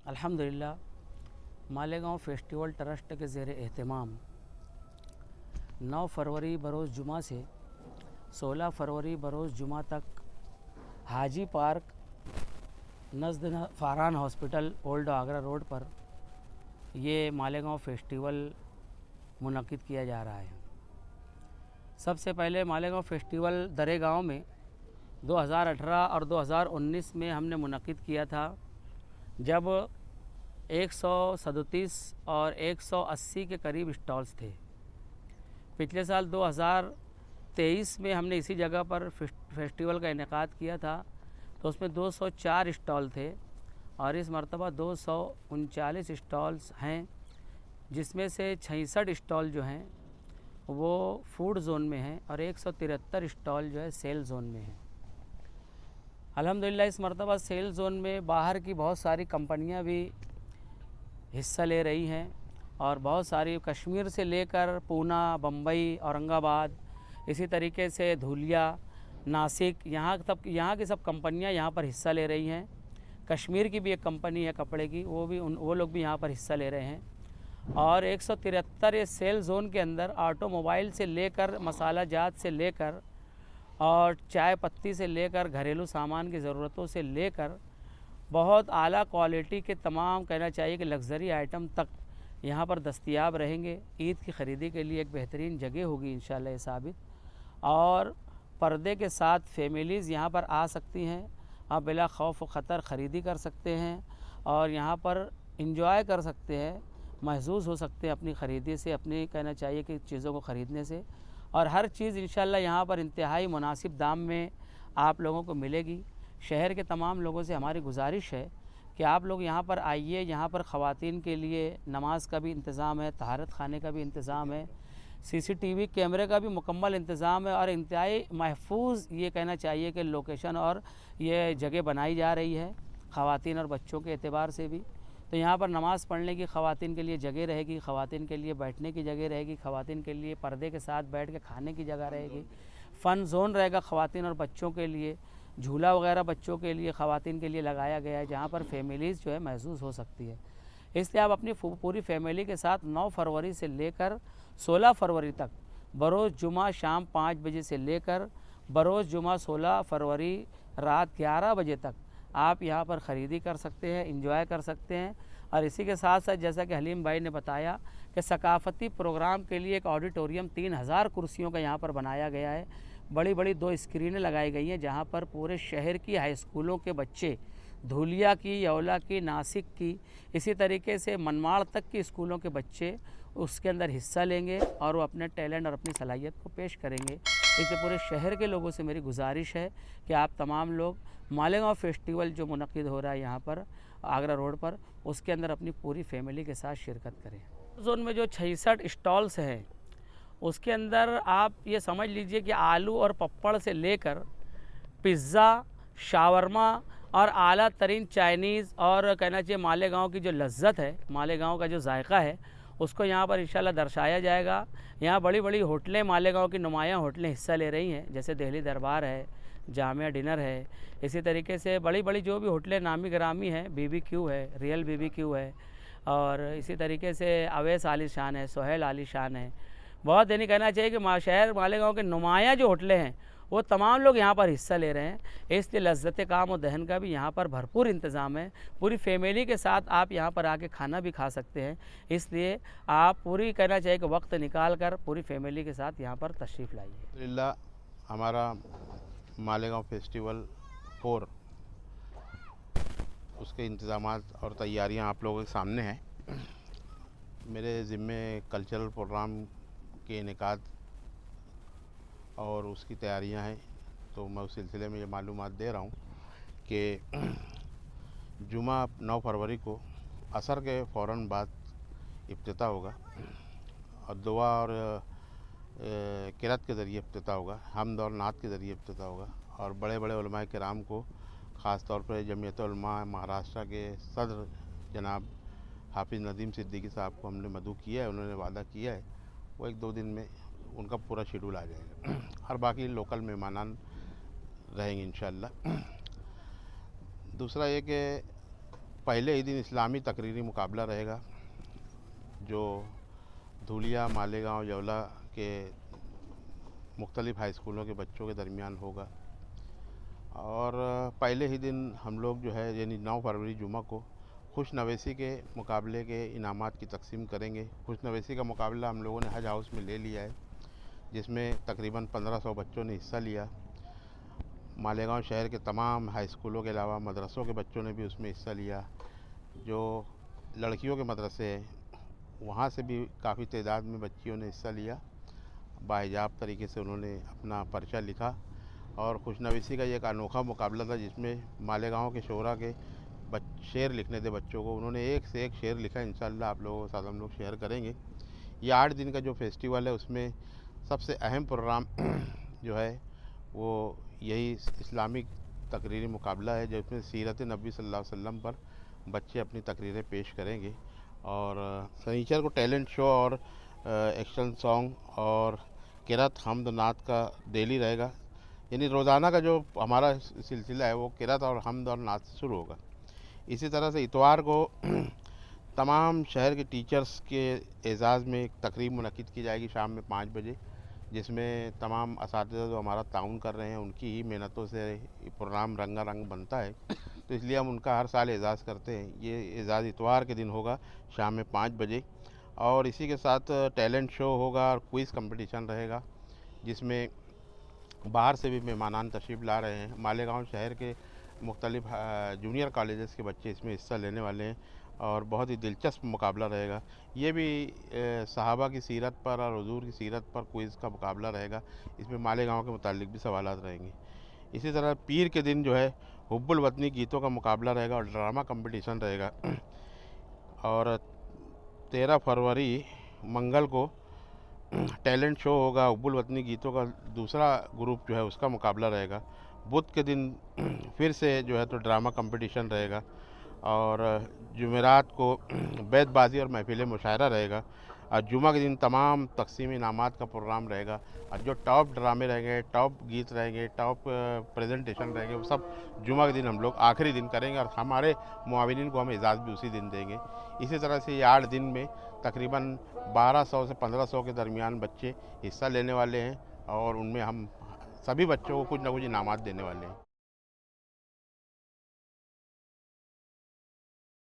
अल्हम्दुलिल्लाह Malegaon festival trust के ज़ेर एहतमाम 9 फरवरी बरोज़ जुमा से 16 फरवरी बरोज़ जुमा तक हाजी पार्क नज़द Farhan hospital old Agra road पर ये मालेगांव फेस्टिवल मुनक़िद किया जा रहा है। सबसे पहले मालेगांव फेस्टिवल दरेगांव में 2018 और 2019 में हमने मुनक़िद किया था, जब 137 और 180 के करीब स्टॉल्स थे। पिछले साल 2023 में हमने इसी जगह पर फेस्टिवल का इनेकाद किया था, तो उसमें 204 स्टॉल थे और इस मरतबा 239 स्टॉल्स हैं, जिसमें से 66 स्टॉल जो हैं वो फूड जोन में हैं और 173 स्टॉल जो है सेल जोन में हैं। अल्हम्दुलिल्लाह इस मरतबा सेल जोन में बाहर की बहुत सारी कंपनियां भी हिस्सा ले रही हैं और बहुत सारी कश्मीर से लेकर पूना, बम्बई, औरंगाबाद, इसी तरीके से धुलिया, नासिक, यहाँ की सब कंपनियां यहाँ पर हिस्सा ले रही हैं। कश्मीर की भी एक कंपनी है कपड़े की, वो लोग भी यहाँ पर हिस्सा ले रहे हैं। और 173 सेल जोन के अंदर ऑटोमोबाइल से लेकर मसाला जात से लेकर और चाय पत्ती से लेकर घरेलू सामान की ज़रूरतों से लेकर बहुत आला क्वालिटी के तमाम कहना चाहिए कि लग्ज़री आइटम तक यहाँ पर दस्तयाब रहेंगे। ईद की ख़रीदी के लिए एक बेहतरीन जगह होगी इंशाल्लाह ये साबित। और पर्दे के साथ फैमिलीज़ यहाँ पर आ सकती हैं, आप बिला खौफ व ख़तर ख़रीदी कर सकते हैं और यहाँ पर इंजॉय कर सकते हैं, महसूस हो सकते हैं अपनी ख़रीदी से, अपनी कहना चाहिए कि चीज़ों को ख़रीदने से। और हर चीज़ इंशाल्लाह यहाँ पर इंतहाई मुनासिब दाम में आप लोगों को मिलेगी। शहर के तमाम लोगों से हमारी गुजारिश है कि आप लोग यहाँ पर आइए। यहाँ पर ख़वातीन के लिए नमाज का भी इंतज़ाम है, तहारत खाने का भी इंतज़ाम है, CCTV कैमरे का भी मुकम्मल इंतज़ाम है और इंतहाई महफूज ये कहना चाहिए कि लोकेशन और ये जगह बनाई जा रही है ख़वातीन और बच्चों के एतबार से भी। तो यहाँ पर नमाज़ पढ़ने की ख़वातीन के लिए जगह रहेगी, ख़वातीन के लिए बैठने की जगह रहेगी, ख़वातीन के लिए पर्दे के साथ बैठ के खाने की जगह रहेगी, फ़न जोन रहेगा ख़वातीन और बच्चों के लिए, झूला वगैरह बच्चों के लिए ख़वातीन के लिए लगाया गया है, जहाँ पर फैमिलीज़ जो है महसूस हो सकती है। इसलिए आप अपनी पूरी फैमिली के साथ 9 फरवरी से लेकर 16 फरवरी तक बरोज़ जुमा शाम 5 बजे से लेकर बरोज़ जुमा 16 फरवरी रात 11 बजे तक आप यहाँ पर ख़रीदी कर सकते हैं, इंजॉय कर सकते हैं। और इसी के साथ साथ जैसा कि हलीम भाई ने बताया कि सकाफ़ती प्रोग्राम के लिए एक ऑडिटोरियम 3000 कुर्सियों का यहाँ पर बनाया गया है। बड़ी बड़ी 2 स्क्रीनें लगाई गई हैं, जहाँ पर पूरे शहर की हाई स्कूलों के बच्चे, धुलिया की, यौला की, नासिक की, इसी तरीके से मनमाड़ तक की स्कूलों के बच्चे उसके अंदर हिस्सा लेंगे और वो अपने टैलेंट और अपनी सलाहियत को पेश करेंगे। इसलिए पूरे शहर के लोगों से मेरी गुजारिश है कि आप तमाम लोग मालेगांव फेस्टिवल जो मुनक़िद हो रहा है यहाँ पर आगरा रोड पर, उसके अंदर अपनी पूरी फैमिली के साथ शिरकत करें। जोन में जो 66 स्टॉल्स हैं उसके अंदर आप ये समझ लीजिए कि आलू और पपड़ से लेकर पिज़्ज़ा, शावरमा और आला तरीन चाइनीज़ और कहना चाहिए मालेगांव की जो लज्जत है, मालेगांव का जो जायका है, उसको यहाँ पर इंशाल्लाह दर्शाया जाएगा। यहाँ बड़ी बड़ी होटलें, मालेगांव की नुमायाँ होटलें हिस्सा ले रही हैं, जैसे दिल्ली दरबार है, जामिया डिनर है, इसी तरीके से बड़ी बड़ी जो भी होटलें नामी गिरामी हैं, BBQ है, रियल BBQ है, और इसी तरीके से अवैस आलीशान है, सोहेल आलीशान है। बहुत यानी कहना चाहिए कि शहर मालेगांव के नुमायाँ जो होटलें हैं वो तमाम लोग यहाँ पर हिस्सा ले रहे हैं। इसलिए लज्जत काम और दहन का भी यहाँ पर भरपूर इंतज़ाम है। पूरी फैमिली के साथ आप यहाँ पर आके खाना भी खा सकते हैं। इसलिए आप पूरी कहना चाहिए कि वक्त निकाल कर पूरी फैमिली के साथ यहाँ पर तशरीफ़ लाइए। अल्हम्दुलिल्लाह हमारा मालेगांव फेस्टिवल 4 उसके इंतज़ामात और तैयारियां आप लोगों के सामने हैं। मेरे ज़िम्मे कल्चरल प्रोग्राम के इनेकाद और उसकी तैयारियां हैं, तो मैं उस सिलसिले में ये मालूमात दे रहा हूँ कि जुमा 9 फरवरी को असर के फ़ौरन बाद इफ्तिताह होगा और दुआ और किरात के ज़रिए इफ्तिताह होगा, हम्द और नात के ज़रिए इफ्तिताह होगा। और बड़े बड़े उलमाए किराम को ख़ास तौर पर जमीयत उलमा महाराष्ट्र के सदर जनाब हाफिज़ नदीम सिद्दीकी साहब को हमने मदऊ किया है, उन्होंने वादा किया है वो 1-2 दिन में उनका पूरा शेड्यूल आ जाएगा और बाकी लोकल मेहमान रहेंगे इंशाअल्लाह। दूसरा ये कि पहले ही दिन इस्लामी तकरीरी मुकाबला रहेगा जो धूलिया, मालेगांव, येवला के मुख्तलिफ़ हाई स्कूलों के बच्चों के दरमियान होगा। और पहले ही दिन हम लोग जो है यानी 9 फरवरी जुमा को खुशनवेसी के मुकाबले के इनामात की तकसीम करेंगे। खुशनवेसी का मुकाबला हम लोगों ने हज हाउस में ले लिया है, जिसमें तकरीबन 1500 बच्चों ने हिस्सा लिया। मालेगांव शहर के तमाम हाई स्कूलों के अलावा मदरसों के बच्चों ने भी उसमें हिस्सा लिया। जो लड़कियों के मदरसे हैं वहाँ से भी काफ़ी तादाद में बच्चियों ने हिस्सा लिया। बाहिजाब तरीके से उन्होंने अपना पर्चा लिखा और खुशनवीसी का ये एक अनोखा मुकाबला था जिसमें मालेगांव के शोरा के शेर लिखने थे बच्चों को। उन्होंने एक से एक शेर लिखा। इंशाअल्लाह आप लोगों के साथ हम लोग शेयर करेंगे। ये 8 दिन का जो फेस्टिवल है उसमें सबसे अहम प्रोग्राम जो है वो यही इस्लामिक तकरीरी मुकाबला है, जिसमें सीरत नबी सल्लल्लाहु अलैहि वसल्लम पर बच्चे अपनी तकरीरें पेश करेंगे। और शनिचर को टैलेंट शो और एक्शन सॉन्ग और किरात हमद नात का डेली रहेगा, यानी रोज़ाना का जो हमारा सिलसिला है वो किरात और हमद और नात से शुरू होगा। इसी तरह से इतवार को तमाम शहर के टीचर्स के एजाज़ में एक तकरीब मुनक्किद की जाएगी शाम में 5 बजे, जिसमें तमाम असातिज़ा जो हमारा ताउन कर रहे हैं उनकी ही मेहनतों से ये प्रोग्राम रंगारंग बनता है, तो इसलिए हम उनका हर साल एजाज़ करते हैं। ये एजाज़ इतवार के दिन होगा शाम में 5 बजे। और इसी के साथ टैलेंट शो होगा और क्विज़ कंपटीशन रहेगा, जिसमें बाहर से भी मेहमानान तशरीफ़ ला रहे हैं। मालेगांव शहर के मुख्तलिफ जूनियर कॉलेजेस के बच्चे इसमें हिस्सा लेने वाले हैं और बहुत ही दिलचस्प मुकाबला रहेगा। ये भी सहाबा की सीरत पर और हुज़ूर की सीरत पर क्विज़ का मुकाबला रहेगा। इसमें मालेगांव के मुतालिक भी सवालात रहेंगे। इसी तरह पीर के दिन जो है हुब्बुल वतनी गीतों का मुकाबला रहेगा और ड्रामा कंपटीशन रहेगा। और 13 फरवरी मंगल को टैलेंट शो होगा। हुब्बुल वतनी गीतों का दूसरा ग्रुप जो है उसका मुकाबला रहेगा। बुध के दिन फिर से जो है तो ड्रामा कंपटीशन रहेगा। और जुमेरात को बैतबाजी और महफिल मुशायरा रहेगा। और जुमा के दिन तमाम तकसीम इनामात का प्रोग्राम रहेगा। और जो टॉप ड्रामे रहेंगे, टॉप गीत रहेंगे, टॉप प्रेजेंटेशन रहेंगे, वो सब जुमा के दिन हम लोग आखिरी दिन करेंगे और हमारे मुआविनीन को हम एजाज़ भी उसी दिन देंगे। इसी तरह से ये 8 दिन में तकरीबन 1200 से 1500 के दरमियान बच्चे हिस्सा लेने वाले हैं और उनमें हम सभी बच्चों को कुछ ना कुछ इनामात देने वाले हैं।